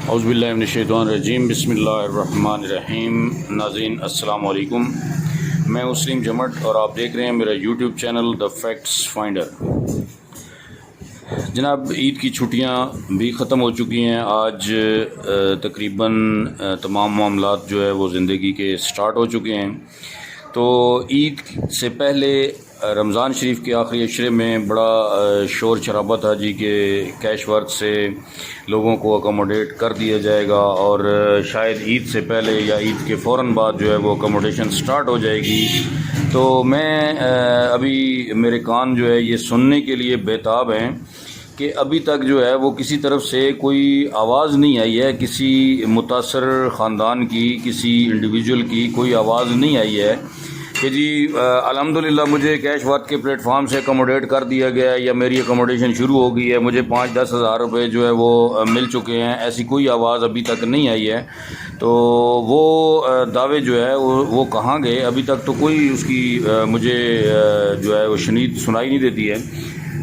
اعوذ باللہ من الشیطان الرجیم، بسم اللہ الرحمن الرحیم۔ ناظرین السلام علیکم، میں مسلم جمٹ اور آپ دیکھ رہے ہیں میرا YouTube channel the facts finder. جناب، عید کی چھٹیاں بھی ختم ہو چکی ہیں۔ آج تقریباً تمام معاملات جو ہے وہ زندگی کے سٹارٹ ہو چکے ہیں۔ تو عید سے پہلے رمضان شریف کے آخری عشرے میں بڑا شور شرابہ تھا جی کہ کیش ورک سے لوگوں کو اکوموڈیٹ کر دیا جائے گا اور شاید عید سے پہلے یا عید کے فوراً بعد جو ہے وہ اکوموڈیشن سٹارٹ ہو جائے گی۔ تو میں ابھی میرے کان جو ہے یہ سننے کے لیے بےتاب ہیں کہ ابھی تک جو ہے وہ کسی طرف سے کوئی آواز نہیں آئی ہے، کسی متاثر خاندان کی، کسی انڈیویجول کی کوئی آواز نہیں آئی ہے کہ جی الحمدللہ مجھے کیش ورک کے پلیٹ فارم سے اکوموڈیٹ کر دیا گیا ہے یا میری اکوموڈیشن شروع ہو گئی ہے، مجھے 5-10 ہزار روپے جو ہے وہ مل چکے ہیں۔ ایسی کوئی آواز ابھی تک نہیں آئی ہے۔ تو وہ دعوے جو ہے وہ کہاں گئے؟ ابھی تک تو کوئی اس کی مجھے جو ہے وہ شنید سنائی نہیں دیتی ہے۔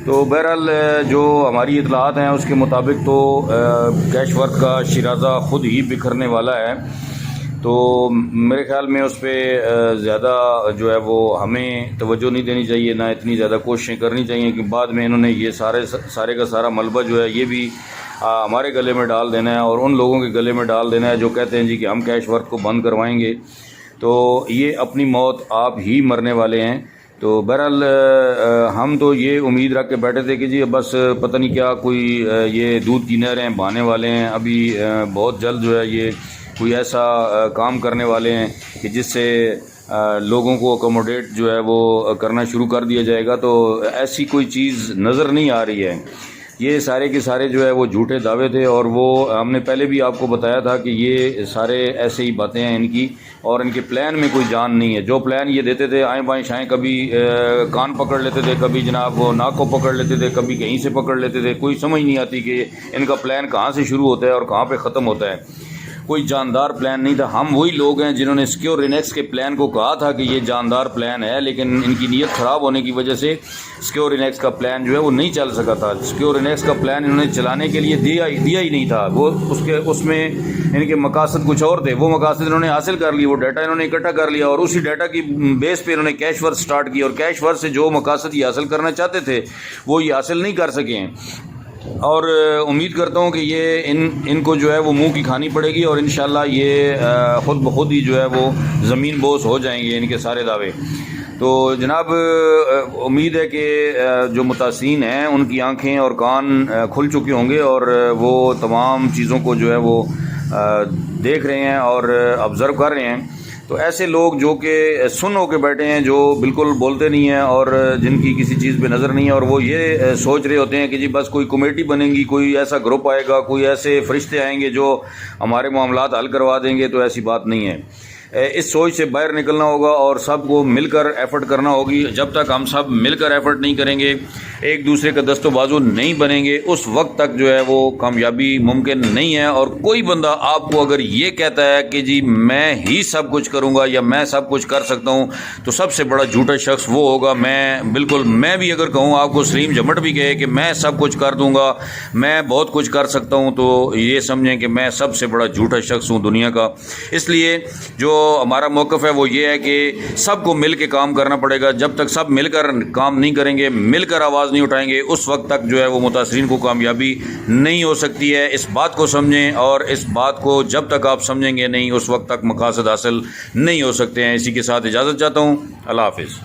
تو بہرحال جو ہماری اطلاعات ہیں اس کے مطابق تو کیش ورک کا شیرازہ خود ہی بکھرنے والا ہے۔ تو میرے خیال میں اس پہ زیادہ جو ہے وہ ہمیں توجہ نہیں دینی چاہیے، نہ اتنی زیادہ کوششیں کرنی چاہیے کہ بعد میں انہوں نے یہ سارے کا سارا ملبہ جو ہے یہ بھی ہمارے گلے میں ڈال دینا ہے اور ان لوگوں کے گلے میں ڈال دینا ہے جو کہتے ہیں جی کہ ہم کیش ورک کو بند کروائیں گے۔ تو یہ اپنی موت آپ ہی مرنے والے ہیں۔ تو بہرحال ہم تو یہ امید رکھ کے بیٹھے تھے کہ جی بس پتہ نہیں کیا کوئی یہ دودھ کی نہریں بہانے والے ہیں، ابھی بہت جلد جو ہے یہ کوئی ایسا کام کرنے والے ہیں کہ جس سے لوگوں کو اکوموڈیٹ جو ہے وہ کرنا شروع کر دیا جائے گا۔ تو ایسی کوئی چیز نظر نہیں آ رہی ہے۔ یہ سارے کے سارے جو ہے وہ جھوٹے دعوے تھے اور وہ ہم نے پہلے بھی آپ کو بتایا تھا کہ یہ سارے ایسے ہی باتیں ہیں ان کی، اور ان کے پلان میں کوئی جان نہیں ہے۔ جو پلان یہ دیتے تھے آئیں بائیں شائیں، کبھی کان پکڑ لیتے تھے، کبھی جناب وہ ناک کو پکڑ لیتے تھے، کبھی کہیں سے پکڑ لیتے تھے، کوئی سمجھ نہیں آتی کہ ان کا پلان کہاں سے شروع ہوتا ہے اور کہاں پہ ختم ہوتا ہے۔ کوئی جاندار پلان نہیں تھا۔ ہم وہی لوگ ہیں جنہوں نے سکیور انیکس کے پلان کو کہا تھا کہ یہ جاندار پلان ہے، لیکن ان کی نیت خراب ہونے کی وجہ سے سکیور انیکس کا پلان جو ہے وہ نہیں چل سکا تھا۔ سکیور انیکس کا پلان انہوں نے چلانے کے لیے دیا ہی نہیں تھا۔ وہ اس میں ان کے مقاصد کچھ اور تھے، وہ مقاصد انہوں نے حاصل کر لی، وہ ڈیٹا انہوں نے اکٹھا کر لیا اور اسی ڈیٹا کی بیس پہ انہوں نے کیش ورک سٹارٹ کی، اور کیش ورک سے جو مقاصد یہ حاصل کرنا چاہتے تھے وہ یہ حاصل نہیں کر سکے ہیں۔ اور امید کرتا ہوں کہ یہ ان کو جو ہے وہ منہ کی کھانی پڑے گی اور انشاءاللہ یہ خود بخود ہی جو ہے وہ زمین بوس ہو جائیں گے ان کے سارے دعوے۔ تو جناب امید ہے کہ جو متاثرین ہیں ان کی آنکھیں اور کان کھل چکے ہوں گے اور وہ تمام چیزوں کو جو ہے وہ دیکھ رہے ہیں اور آبزرو کر رہے ہیں۔ تو ایسے لوگ جو کہ سن ہو کے بیٹھے ہیں، جو بالکل بولتے نہیں ہیں اور جن کی کسی چیز پہ نظر نہیں ہے، اور وہ یہ سوچ رہے ہوتے ہیں کہ جی بس کوئی کمیٹی بنے گی، کوئی ایسا گروپ آئے گا، کوئی ایسے فرشتے آئیں گے جو ہمارے معاملات حل کروا دیں گے، تو ایسی بات نہیں ہے۔ اس سوچ سے باہر نکلنا ہوگا اور سب کو مل کر ایفرٹ کرنا ہوگی۔ جب تک ہم سب مل کر ایفرٹ نہیں کریں گے، ایک دوسرے کا دست و بازو نہیں بنیں گے، اس وقت تک جو ہے وہ کامیابی ممکن نہیں ہے۔ اور کوئی بندہ آپ کو اگر یہ کہتا ہے کہ جی میں ہی سب کچھ کروں گا یا میں سب کچھ کر سکتا ہوں، تو سب سے بڑا جھوٹا شخص وہ ہوگا۔ میں بھی اگر کہوں آپ کو، سلیم جمٹ بھی کہے کہ میں سب کچھ کر دوں گا، میں بہت کچھ کر سکتا ہوں، تو یہ سمجھیں کہ میں سب سے بڑا جھوٹا شخص ہوں دنیا کا۔ اس لیے جو ہمارا موقف ہے وہ یہ ہے کہ سب کو مل کے کام کرنا پڑے گا۔ جب تک سب مل کر کام نہیں کریں گے، مل کر آواز نہیں اٹھائیں گے، اس وقت تک جو ہے وہ متاثرین کو کامیابی نہیں ہو سکتی ہے۔ اس بات کو سمجھیں، اور اس بات کو جب تک آپ سمجھیں گے نہیں، اس وقت تک مقاصد حاصل نہیں ہو سکتے ہیں۔ اسی کے ساتھ اجازت چاہتا ہوں، اللہ حافظ۔